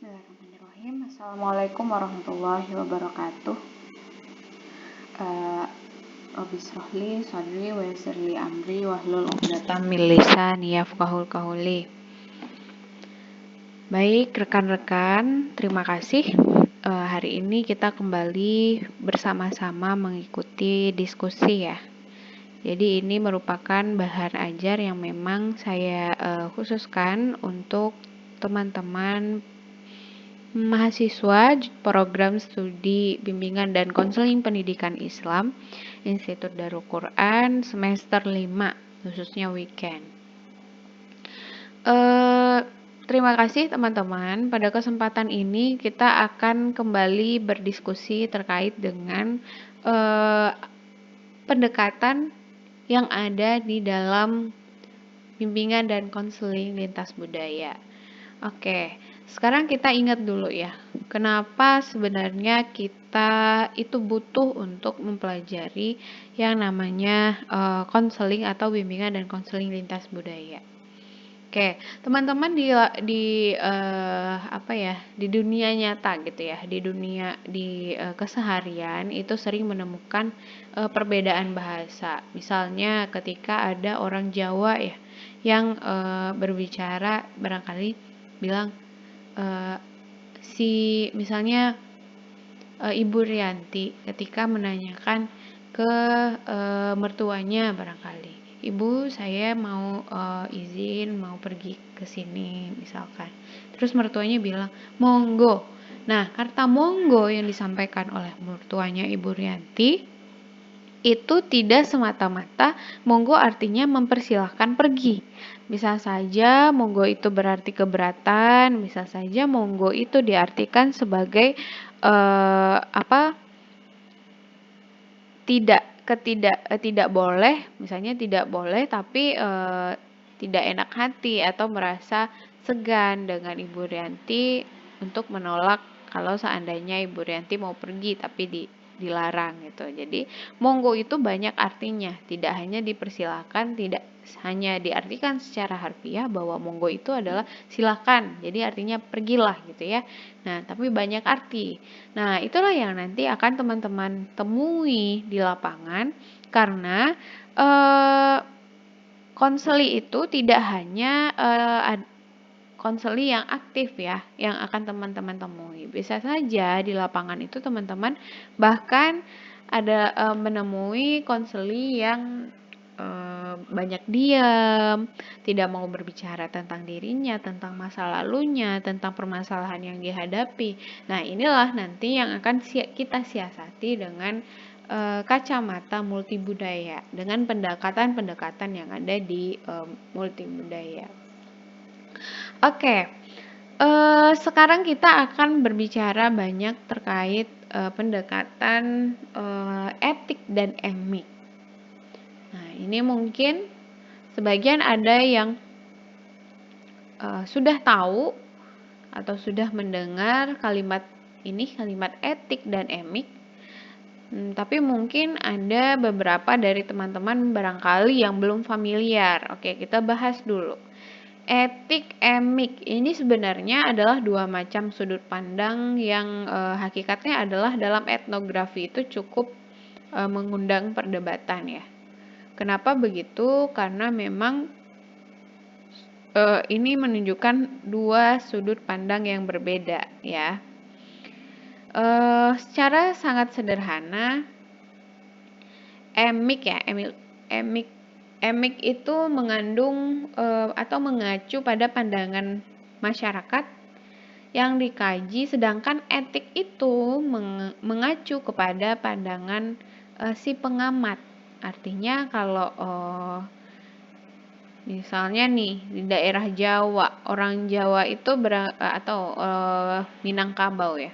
Bismillahirrahmanirrahim. Assalamualaikum warahmatullahi wabarakatuh. Rabbi shrahli sadri wa yassir li amri wahlul 'uqdatam min lisani yafqahul qawli. Baik rekan-rekan, terima kasih. Hari ini kita kembali bersama-sama mengikuti diskusi ya. Jadi ini merupakan bahan ajar yang memang saya khususkan untuk teman-teman mahasiswa program studi bimbingan dan konseling pendidikan Islam Institut Darul Quran semester 5 khususnya weekend. Terima kasih teman-teman. Pada kesempatan ini kita akan kembali berdiskusi terkait dengan pendekatan yang ada di dalam bimbingan dan konseling lintas budaya. Oke, sekarang kita ingat dulu ya, kenapa sebenarnya kita itu butuh untuk mempelajari yang namanya konseling atau bimbingan dan konseling lintas budaya. Oke, teman-teman di dunia nyata gitu ya, di keseharian itu sering menemukan perbedaan bahasa. Misalnya ketika ada orang Jawa ya yang berbicara barangkali bilang misalnya Ibu Rianti ketika menanyakan ke mertuanya barangkali, Ibu saya mau izin mau pergi ke sini misalkan. Terus mertuanya bilang monggo. Nah, kata monggo yang disampaikan oleh mertuanya Ibu Rianti itu tidak semata-mata monggo artinya mempersilahkan pergi. Bisa saja monggo itu berarti keberatan, bisa saja monggo itu diartikan sebagai tidak boleh, misalnya tidak boleh tapi tidak enak hati atau merasa segan dengan Ibu Rianti untuk menolak kalau seandainya Ibu Rianti mau pergi tapi dilarang gitu. Jadi monggo itu banyak artinya, tidak hanya dipersilakan, tidak hanya diartikan secara harfiah bahwa monggo itu adalah silakan, jadi artinya pergilah gitu ya. Nah, tapi banyak arti. Nah, itulah yang nanti akan teman-teman temui di lapangan karena konseli itu tidak hanya konseli yang aktif ya, yang akan teman-teman temui. Bisa saja di lapangan itu teman-teman bahkan ada menemui konseli yang banyak diam, tidak mau berbicara tentang dirinya, tentang masa lalunya, tentang permasalahan yang dihadapi. Nah, inilah nanti yang akan kita siasati dengan kacamata multibudaya, dengan pendekatan-pendekatan yang ada di multibudaya. Oke, sekarang kita akan berbicara banyak terkait pendekatan etik dan emik. Nah, ini mungkin sebagian ada yang sudah tahu atau sudah mendengar kalimat ini, kalimat etik dan emik. Tapi mungkin ada beberapa dari teman-teman barangkali yang belum familiar. Oke, kita bahas dulu. Etik, emik ini sebenarnya adalah dua macam sudut pandang yang hakikatnya adalah dalam etnografi itu cukup mengundang perdebatan ya. Kenapa begitu? Karena memang ini menunjukkan dua sudut pandang yang berbeda ya. Secara sangat sederhana, emik itu mengandung atau mengacu pada pandangan masyarakat yang dikaji, sedangkan etik itu mengacu kepada pandangan si pengamat. Artinya kalau misalnya nih di daerah Jawa, orang Jawa itu atau Minangkabau ya.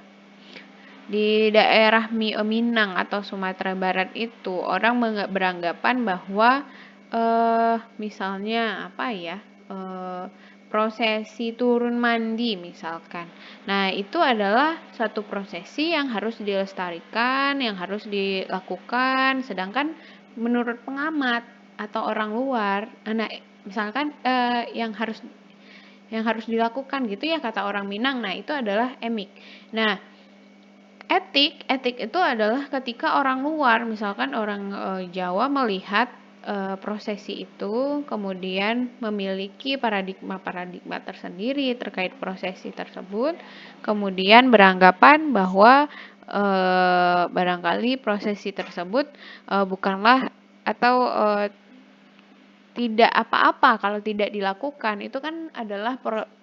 Di daerah Minang atau Sumatera Barat itu orang beranggapan bahwa misalnya prosesi turun mandi misalkan. Nah, itu adalah satu prosesi yang harus dilestarikan, yang harus dilakukan, sedangkan menurut pengamat atau orang luar, misalkan yang harus dilakukan gitu ya kata orang Minang. Nah, itu adalah emik. Nah, etik itu adalah ketika orang luar, misalkan orang Jawa melihat prosesi itu, kemudian memiliki paradigma tersendiri terkait prosesi tersebut, kemudian beranggapan bahwa barangkali prosesi tersebut bukanlah atau tidak apa-apa kalau tidak dilakukan. Itu kan adalah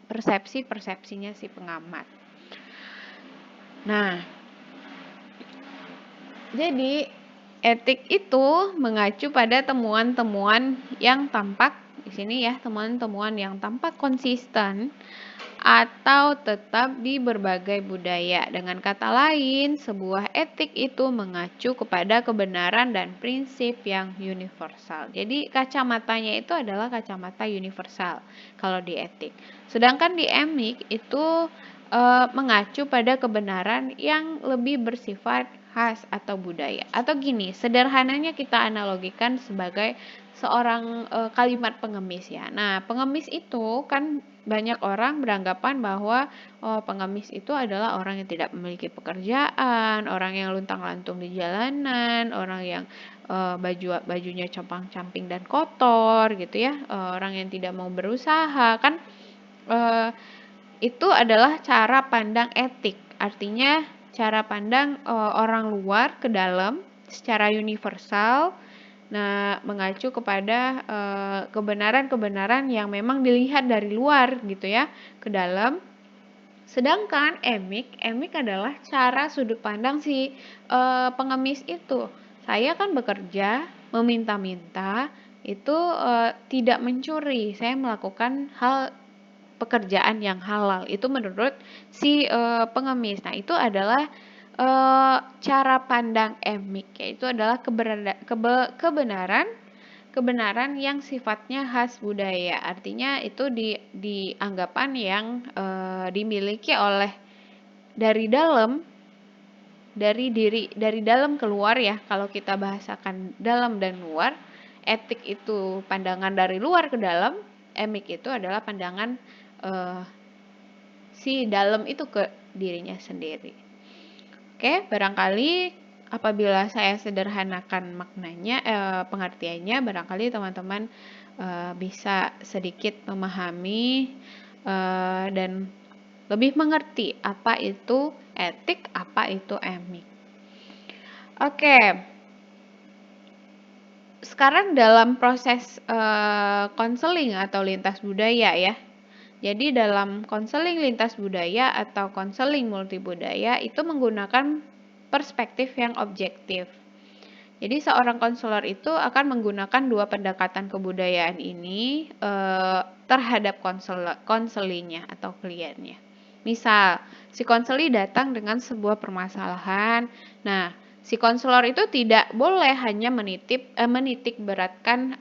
persepsinya si pengamat. Nah, jadi etik itu mengacu pada temuan-temuan yang tampak di sini ya, temuan-temuan yang tampak konsisten atau tetap di berbagai budaya. Dengan kata lain, sebuah etik itu mengacu kepada kebenaran dan prinsip yang universal. Jadi kacamatanya itu adalah kacamata universal kalau di etik. Sedangkan di emik itu mengacu pada kebenaran yang lebih bersifat khas atau budaya. Atau gini, sederhananya kita analogikan sebagai seorang kalimat pengemis ya. Nah, pengemis itu kan banyak orang beranggapan bahwa pengemis itu adalah orang yang tidak memiliki pekerjaan, orang yang luntang-lantung di jalanan, orang yang bajunya compang-camping dan kotor gitu ya, orang yang tidak mau berusaha kan. Itu adalah cara pandang etik. Artinya cara pandang orang luar ke dalam secara universal. Nah, mengacu kepada kebenaran-kebenaran yang memang dilihat dari luar gitu ya, ke dalam. Sedangkan emik adalah cara sudut pandang si pengemis itu. Saya kan bekerja, meminta-minta, itu tidak mencuri. Saya melakukan hal pekerjaan yang halal. Itu menurut si pengemis. Nah, itu adalah cara pandang emik, yaitu adalah kebenaran yang sifatnya khas budaya. Artinya itu dianggapan yang dimiliki oleh dari dalam keluar ya. Kalau kita bahasakan dalam dan luar, etik itu pandangan dari luar ke dalam, emik itu adalah pandangan si dalam itu ke dirinya sendiri. Oke, barangkali apabila saya sederhanakan maknanya, pengertiannya, barangkali teman-teman bisa sedikit memahami dan lebih mengerti apa itu etik, apa itu emik. Oke, sekarang dalam proses konseling atau lintas budaya ya. Jadi dalam konseling lintas budaya atau konseling multibudaya itu menggunakan perspektif yang objektif. Jadi seorang konselor itu akan menggunakan dua pendekatan kebudayaan ini terhadap konselinya atau kliennya. Misal, si konseli datang dengan sebuah permasalahan. Nah, si konselor itu tidak boleh hanya menitik beratkan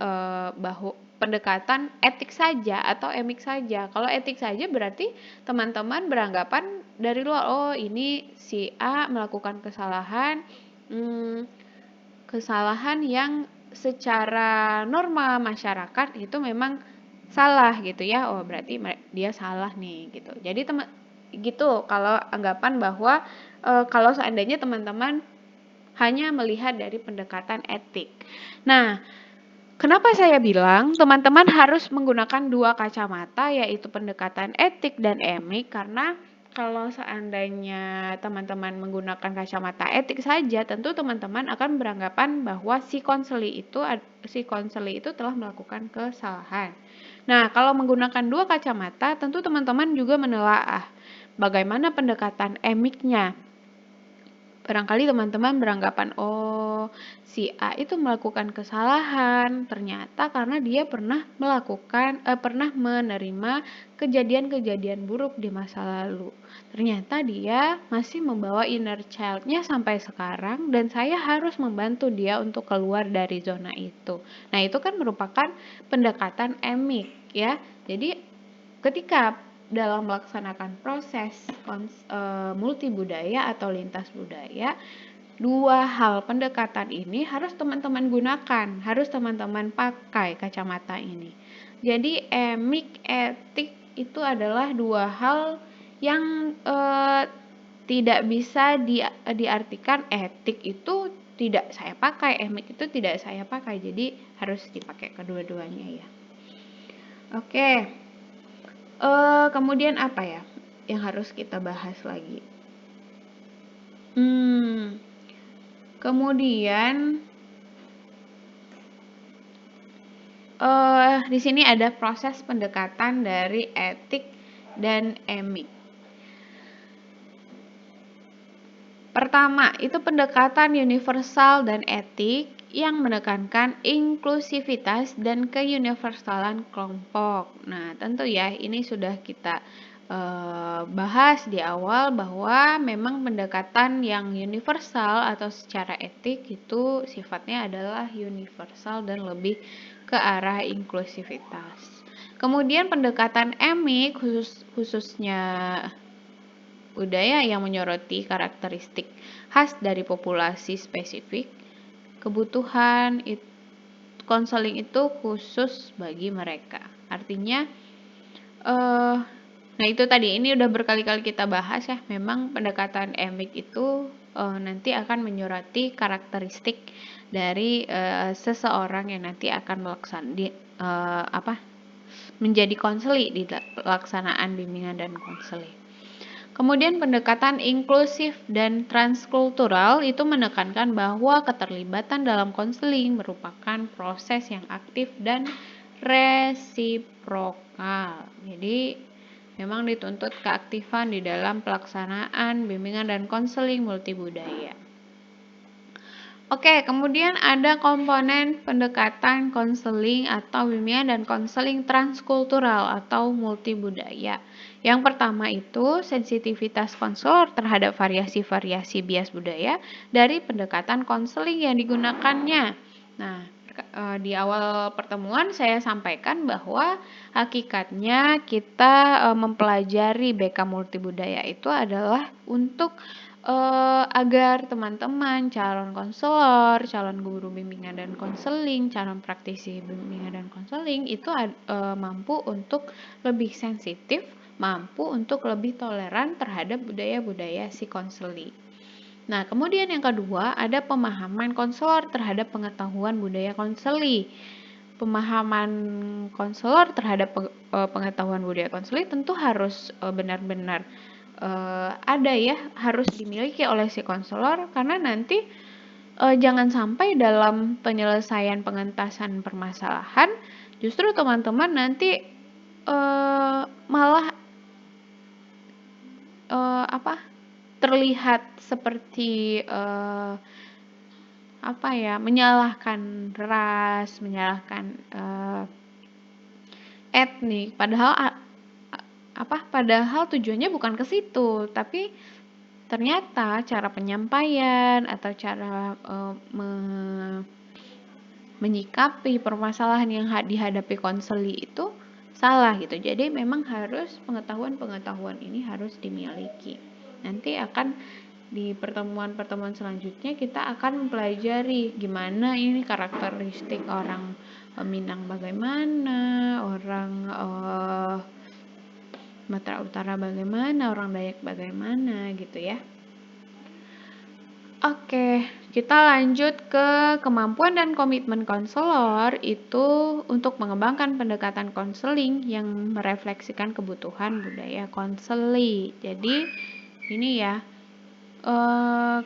bahwa pendekatan etik saja atau emik saja. Kalau etik saja berarti teman-teman beranggapan dari luar, oh ini si A melakukan kesalahan yang secara norma masyarakat itu memang salah gitu ya. Oh berarti dia salah nih gitu. Jadi gitu kalau anggapan bahwa kalau seandainya teman-teman hanya melihat dari pendekatan etik. Nah, kenapa saya bilang teman-teman harus menggunakan dua kacamata, yaitu pendekatan etik dan emik? Karena kalau seandainya teman-teman menggunakan kacamata etik saja, tentu teman-teman akan beranggapan bahwa si konseli itu telah melakukan kesalahan. Nah, kalau menggunakan dua kacamata, tentu teman-teman juga menelaah bagaimana pendekatan emiknya. Barangkali teman-teman beranggapan, oh si A itu melakukan kesalahan, ternyata karena dia pernah menerima kejadian-kejadian buruk di masa lalu. Ternyata dia masih membawa inner child-nya sampai sekarang dan saya harus membantu dia untuk keluar dari zona itu. Nah, itu kan merupakan pendekatan emik ya. Jadi ketika dalam melaksanakan proses multibudaya atau lintas budaya, dua hal pendekatan ini harus teman-teman gunakan, harus teman-teman pakai kacamata ini. Jadi emik, etik itu adalah dua hal yang tidak bisa diartikan etik itu tidak saya pakai, emik itu tidak saya pakai. Jadi harus dipakai kedua-duanya ya. Oke. Kemudian apa ya yang harus kita bahas lagi? Kemudian di sini ada proses pendekatan dari etik dan emik. Pertama, itu pendekatan universal dan etik yang menekankan inklusivitas dan keuniversalan kelompok. Nah, tentu ya ini sudah kita bahas di awal bahwa memang pendekatan yang universal atau secara etik itu sifatnya adalah universal dan lebih ke arah inklusivitas. Kemudian pendekatan emik khususnya budaya yang menyoroti karakteristik khas dari populasi spesifik, kebutuhan konseling itu khusus bagi mereka. Artinya, nah itu tadi ini udah berkali-kali kita bahas ya. Memang pendekatan emik itu nanti akan menyoroti karakteristik dari seseorang yang nanti akan menjadi konseli di pelaksanaan bimbingan dan konseling. Kemudian pendekatan inklusif dan transkultural itu menekankan bahwa keterlibatan dalam konseling merupakan proses yang aktif dan resiprokal. Jadi memang dituntut keaktifan di dalam pelaksanaan bimbingan dan konseling multibudaya. Oke, kemudian ada komponen pendekatan konseling atau bimbingan dan konseling transkultural atau multibudaya. Yang pertama itu sensitivitas konselor terhadap variasi-variasi bias budaya dari pendekatan konseling yang digunakannya. Nah, di awal pertemuan saya sampaikan bahwa hakikatnya kita mempelajari BK multibudaya itu adalah untuk agar teman-teman calon konselor, calon guru bimbingan dan konseling, calon praktisi bimbingan dan konseling itu mampu untuk lebih sensitif, mampu untuk lebih toleran terhadap budaya-budaya si konseli. Nah, kemudian yang kedua ada pemahaman konselor terhadap pengetahuan budaya konseli. Pemahaman konselor terhadap pengetahuan budaya konseli tentu harus benar-benar ada ya, harus dimiliki oleh si konselor karena nanti jangan sampai dalam penyelesaian pengentasan permasalahan justru teman-teman nanti malah terlihat seperti menyalahkan ras, menyalahkan etnik, padahal tujuannya bukan ke situ, tapi ternyata cara penyampaian atau cara menyikapi permasalahan yang dihadapi konseli itu salah gitu. Jadi memang harus pengetahuan ini harus dimiliki. Nanti akan di pertemuan-pertemuan selanjutnya kita akan mempelajari gimana ini karakteristik orang Minang bagaimana, orang Sumatera Utara bagaimana, orang Dayak bagaimana gitu ya. Oke, kita lanjut ke kemampuan dan komitmen konselor itu untuk mengembangkan pendekatan konseling yang merefleksikan kebutuhan budaya konseli. Jadi ini ya,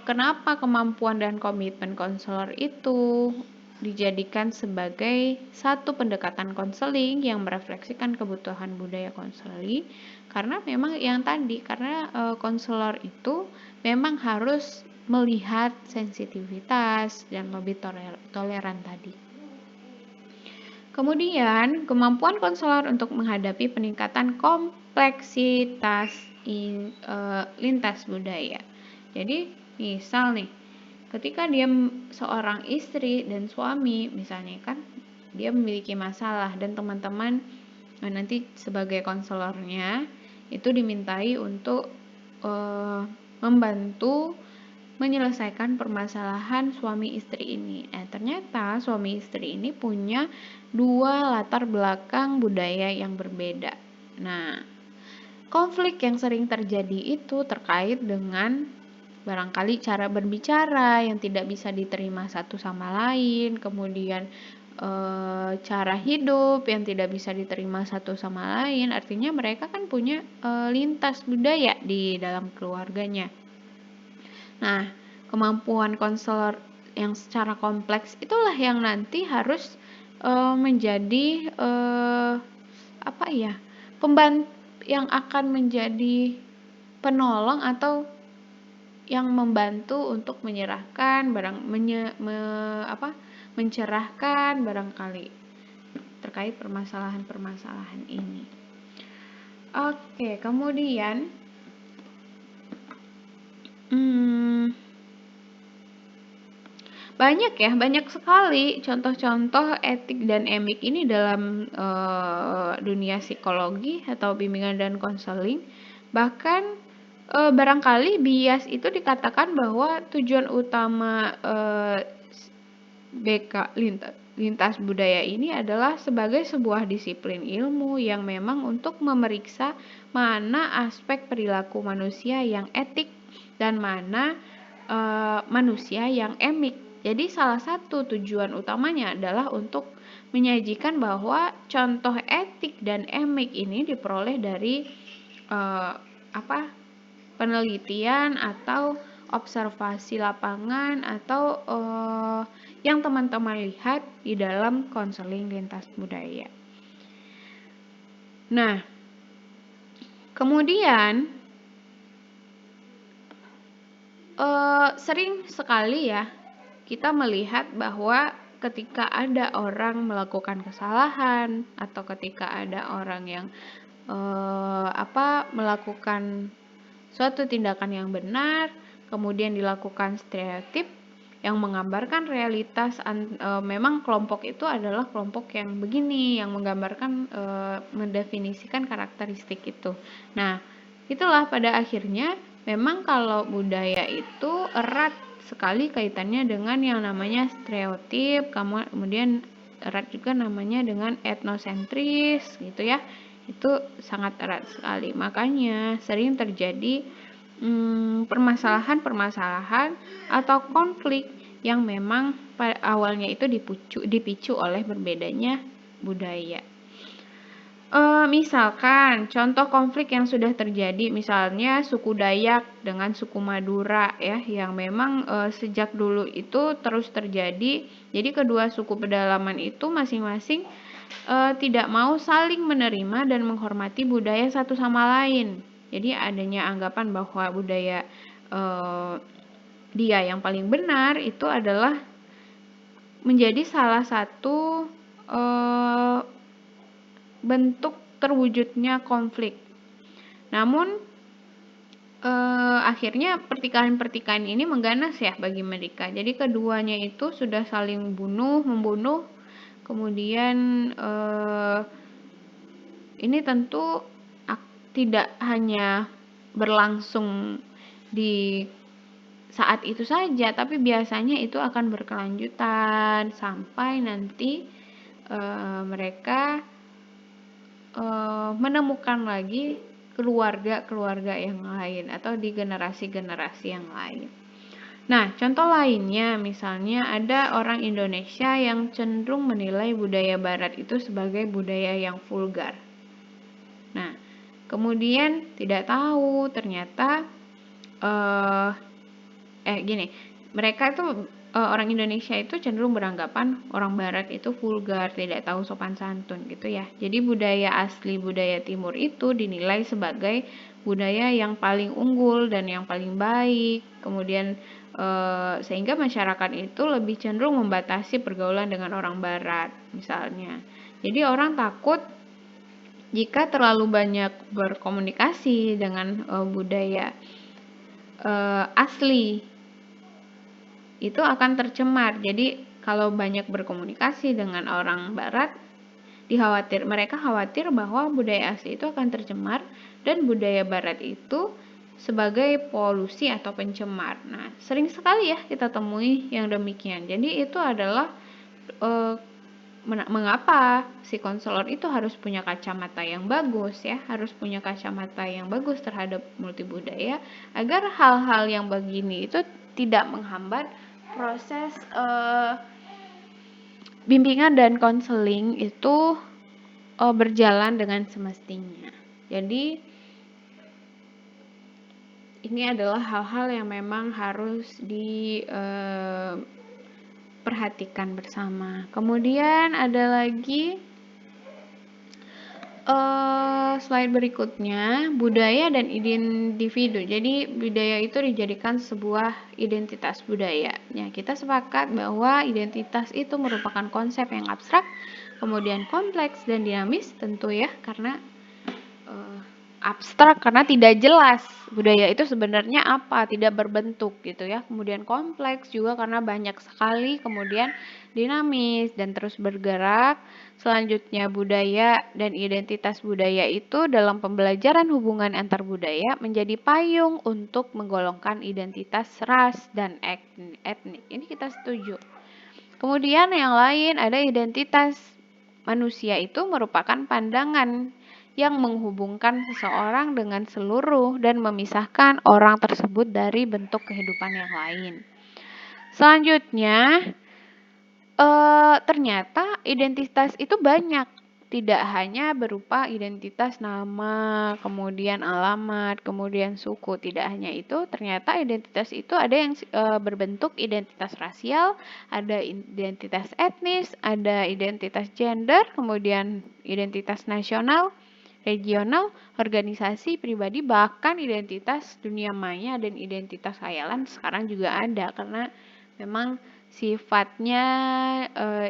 kenapa kemampuan dan komitmen konselor itu dijadikan sebagai satu pendekatan konseling yang merefleksikan kebutuhan budaya konseli karena memang yang tadi karena konselor itu memang harus melihat sensitivitas dan lebih toleran tadi. Kemudian kemampuan konselor untuk menghadapi peningkatan kompleksitas lintas budaya. Jadi misal nih ketika dia seorang istri dan suami misalnya kan dia memiliki masalah dan teman-teman nanti sebagai konselornya itu dimintai untuk membantu menyelesaikan permasalahan suami istri ini. Ternyata suami istri ini punya dua latar belakang budaya yang berbeda. Nah, konflik yang sering terjadi itu terkait dengan barangkali cara berbicara yang tidak bisa diterima satu sama lain, kemudian cara hidup yang tidak bisa diterima satu sama lain. Artinya mereka kan punya lintas budaya di dalam keluarganya. Nah, kemampuan konselor yang secara kompleks itulah yang nanti harus menjadi pembantu yang akan menjadi penolong atau yang membantu untuk mencerahkan barangkali terkait permasalahan-permasalahan ini. Oke, kemudian banyak sekali contoh-contoh etik dan emik ini dalam dunia psikologi atau bimbingan dan konseling. Bahkan barangkali bias itu dikatakan bahwa tujuan utama BK lintas budaya ini adalah sebagai sebuah disiplin ilmu yang memang untuk memeriksa mana aspek perilaku manusia yang etik dan mana manusia yang emik. Jadi salah satu tujuan utamanya adalah untuk menyajikan bahwa contoh etik dan emik ini diperoleh dari penelitian atau observasi lapangan atau yang teman-teman lihat di dalam konseling lintas budaya. Nah, kemudian sering sekali ya kita melihat bahwa ketika ada orang melakukan kesalahan atau ketika ada orang yang melakukan suatu tindakan yang benar, kemudian dilakukan stereotip yang menggambarkan realitas memang kelompok itu adalah kelompok yang begini, yang menggambarkan mendefinisikan karakteristik itu. Nah, itulah pada akhirnya memang kalau budaya itu erat sekali kaitannya dengan yang namanya stereotip, kemudian erat juga namanya dengan etnosentris gitu ya. Itu sangat erat sekali. Makanya sering terjadi permasalahan-permasalahan atau konflik yang memang pada awalnya itu dipicu oleh berbedanya budaya. Misalkan contoh konflik yang sudah terjadi, misalnya suku Dayak dengan suku Madura ya, yang memang sejak dulu itu terus terjadi. Jadi kedua suku pedalaman itu masing-masing tidak mau saling menerima dan menghormati budaya satu sama lain. Jadi adanya anggapan bahwa budaya dia yang paling benar itu adalah menjadi salah satu bentuk terwujudnya konflik. Namun akhirnya pertikaian ini mengganas ya bagi mereka. Jadi keduanya itu sudah saling membunuh. Kemudian ini tentu tidak hanya berlangsung di saat itu saja, tapi biasanya itu akan berkelanjutan sampai nanti mereka menemukan lagi keluarga-keluarga yang lain atau di generasi-generasi yang lain. Nah, contoh lainnya misalnya ada orang Indonesia yang cenderung menilai budaya Barat itu sebagai budaya yang vulgar. Nah, kemudian tidak tahu ternyata mereka itu orang Indonesia itu cenderung beranggapan orang Barat itu vulgar, tidak tahu sopan santun gitu ya. Jadi budaya asli, budaya Timur itu dinilai sebagai budaya yang paling unggul dan yang paling baik. Kemudian sehingga masyarakat itu lebih cenderung membatasi pergaulan dengan orang Barat misalnya. Jadi orang takut jika terlalu banyak berkomunikasi dengan budaya asli itu akan tercemar. Jadi kalau banyak berkomunikasi dengan orang Barat, mereka khawatir bahwa budaya asli itu akan tercemar dan budaya Barat itu sebagai polusi atau pencemar. Nah, sering sekali ya kita temui yang demikian. Jadi itu adalah mengapa si konselor itu harus punya kacamata yang bagus ya, harus punya kacamata yang bagus terhadap multibudaya agar hal-hal yang begini itu tidak menghambat proses bimbingan dan konseling itu berjalan dengan semestinya. Jadi ini adalah hal-hal yang memang harus diperhatikan bersama. Kemudian ada lagi slide berikutnya, budaya dan individu. Jadi budaya itu dijadikan sebuah identitas budaya. Ya, kita sepakat bahwa identitas itu merupakan konsep yang abstrak, kemudian kompleks dan dinamis tentu ya, karena abstrak karena tidak jelas budaya itu sebenarnya apa, tidak berbentuk gitu ya. Kemudian kompleks juga karena banyak sekali, kemudian dinamis dan terus bergerak. Selanjutnya budaya dan identitas budaya itu dalam pembelajaran hubungan antar budaya menjadi payung untuk menggolongkan identitas ras dan etnik. Ini kita setuju. Kemudian yang lain ada identitas manusia itu merupakan pandangan yang menghubungkan seseorang dengan seluruh dan memisahkan orang tersebut dari bentuk kehidupan yang lain. Selanjutnya, ternyata identitas itu banyak, tidak hanya berupa identitas nama, kemudian alamat, kemudian suku. Tidak hanya itu, ternyata identitas itu ada yang berbentuk identitas rasial, ada identitas etnis, ada identitas gender, kemudian identitas nasional, regional, organisasi, pribadi, bahkan identitas dunia maya dan identitas khayalan sekarang juga ada karena memang sifatnya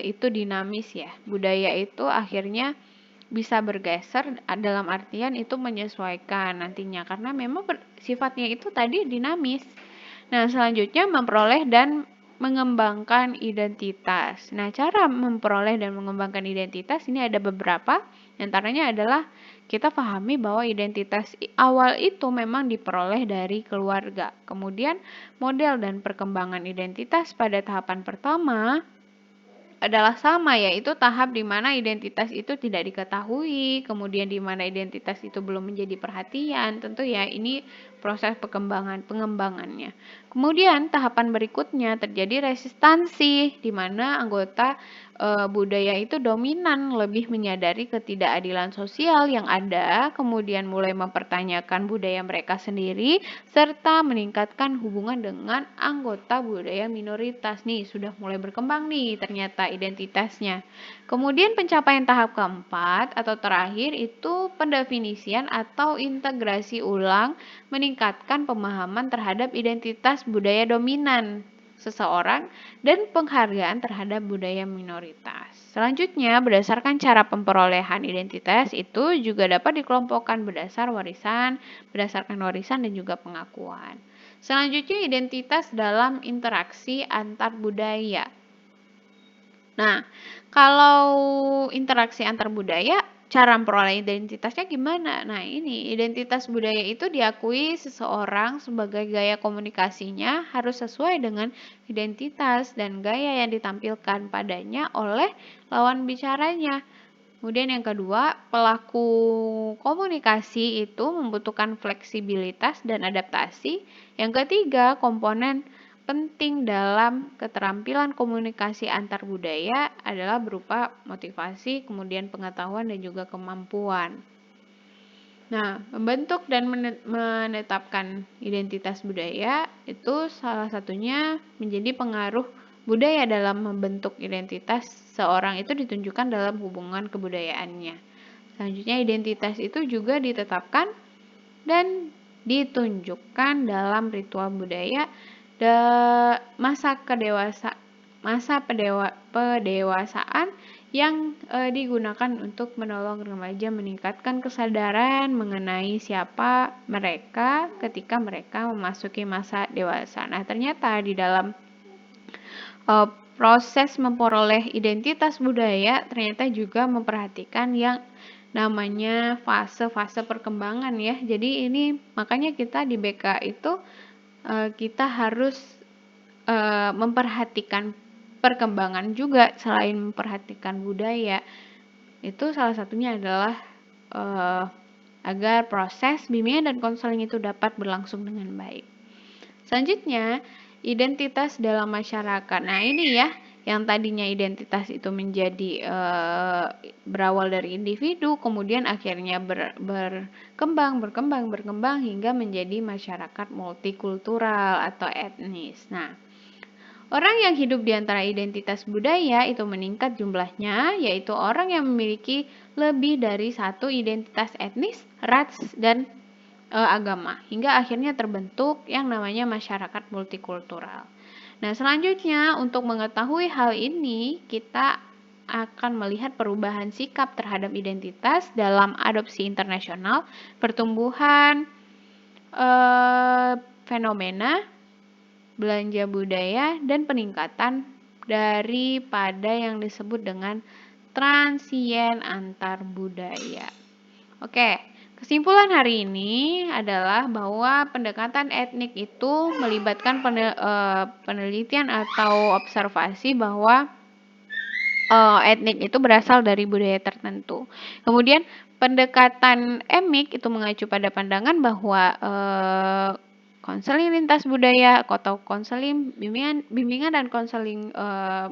itu dinamis ya. Budaya itu akhirnya bisa bergeser dalam artian itu menyesuaikan nantinya karena memang sifatnya itu tadi dinamis. Nah, selanjutnya memperoleh dan mengembangkan identitas. Nah, cara memperoleh dan mengembangkan identitas ini ada beberapa. Antaranya adalah kita pahami bahwa identitas awal itu memang diperoleh dari keluarga. Kemudian model dan perkembangan identitas pada tahapan pertama adalah sama, yaitu tahap di mana identitas itu tidak diketahui, kemudian di mana identitas itu belum menjadi perhatian. Tentu ya ini proses pengembangannya. Kemudian tahapan berikutnya terjadi resistansi di mana anggota budaya itu dominan, lebih menyadari ketidakadilan sosial yang ada, kemudian mulai mempertanyakan budaya mereka sendiri serta meningkatkan hubungan dengan anggota budaya minoritas. Nih, sudah mulai berkembang nih ternyata identitasnya. Kemudian pencapaian tahap keempat atau terakhir itu pendefinisian atau integrasi ulang meningkatkan pemahaman terhadap identitas budaya dominan seseorang dan penghargaan terhadap budaya minoritas. Selanjutnya, berdasarkan cara pemperolehan identitas itu juga dapat dikelompokkan berdasarkan warisan dan juga pengakuan. Selanjutnya, identitas dalam interaksi antar budaya. Nah, kalau interaksi antar budaya, cara memperoleh identitasnya gimana? Nah, ini identitas budaya itu diakui seseorang sebagai gaya komunikasinya harus sesuai dengan identitas dan gaya yang ditampilkan padanya oleh lawan bicaranya. Kemudian yang kedua, pelaku komunikasi itu membutuhkan fleksibilitas dan adaptasi. Yang ketiga, komponen penting dalam keterampilan komunikasi antar budaya adalah berupa motivasi, kemudian pengetahuan dan juga kemampuan. Nah, membentuk dan menetapkan identitas budaya itu salah satunya menjadi pengaruh budaya dalam membentuk identitas seorang itu ditunjukkan dalam hubungan kebudayaannya. Selanjutnya, identitas itu juga ditetapkan dan ditunjukkan dalam ritual budaya masa pedewasaan yang digunakan untuk menolong remaja meningkatkan kesadaran mengenai siapa mereka ketika mereka memasuki masa dewasa. Nah, ternyata di dalam proses memperoleh identitas budaya ternyata juga memperhatikan yang namanya fase-fase perkembangan ya. Jadi ini makanya kita di BK itu kita harus memperhatikan perkembangan juga selain memperhatikan budaya. Itu salah satunya adalah agar proses bimbingan dan konseling itu dapat berlangsung dengan baik. Selanjutnya, identitas dalam masyarakat. Nah, ini ya, yang tadinya identitas itu menjadi berawal dari individu, kemudian akhirnya berkembang hingga menjadi masyarakat multikultural atau etnis. Nah, orang yang hidup di antara identitas budaya itu meningkat jumlahnya, yaitu orang yang memiliki lebih dari satu identitas etnis, ras, dan agama, hingga akhirnya terbentuk yang namanya masyarakat multikultural. Nah, selanjutnya untuk mengetahui hal ini, kita akan melihat perubahan sikap terhadap identitas dalam adopsi internasional, pertumbuhan fenomena, belanja budaya, dan peningkatan daripada yang disebut dengan transien antar budaya. Oke, kesimpulan hari ini adalah bahwa pendekatan etnik itu melibatkan penelitian atau observasi bahwa etnik itu berasal dari budaya tertentu. Kemudian pendekatan emik itu mengacu pada pandangan bahwa konseling lintas budaya atau konseling bimbingan dan konseling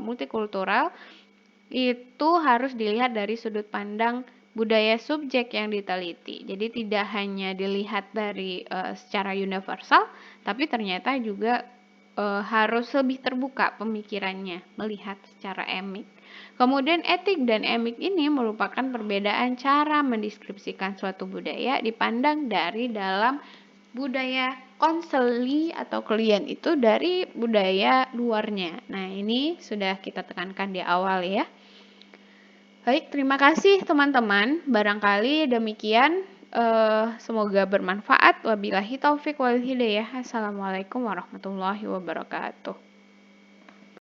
multikultural itu harus dilihat dari sudut pandang budaya subjek yang diteliti. Jadi tidak hanya dilihat dari secara universal, tapi ternyata juga harus lebih terbuka pemikirannya, melihat secara emik. Kemudian etik dan emik ini merupakan perbedaan cara mendeskripsikan suatu budaya dipandang dari dalam budaya konseli atau klien itu dari budaya luarnya. Nah, ini sudah kita tekankan di awal ya. Baik, terima kasih teman-teman. Barangkali demikian. Semoga bermanfaat. Wabillahi taufik wal hidayah. Assalamualaikum warahmatullahi wabarakatuh.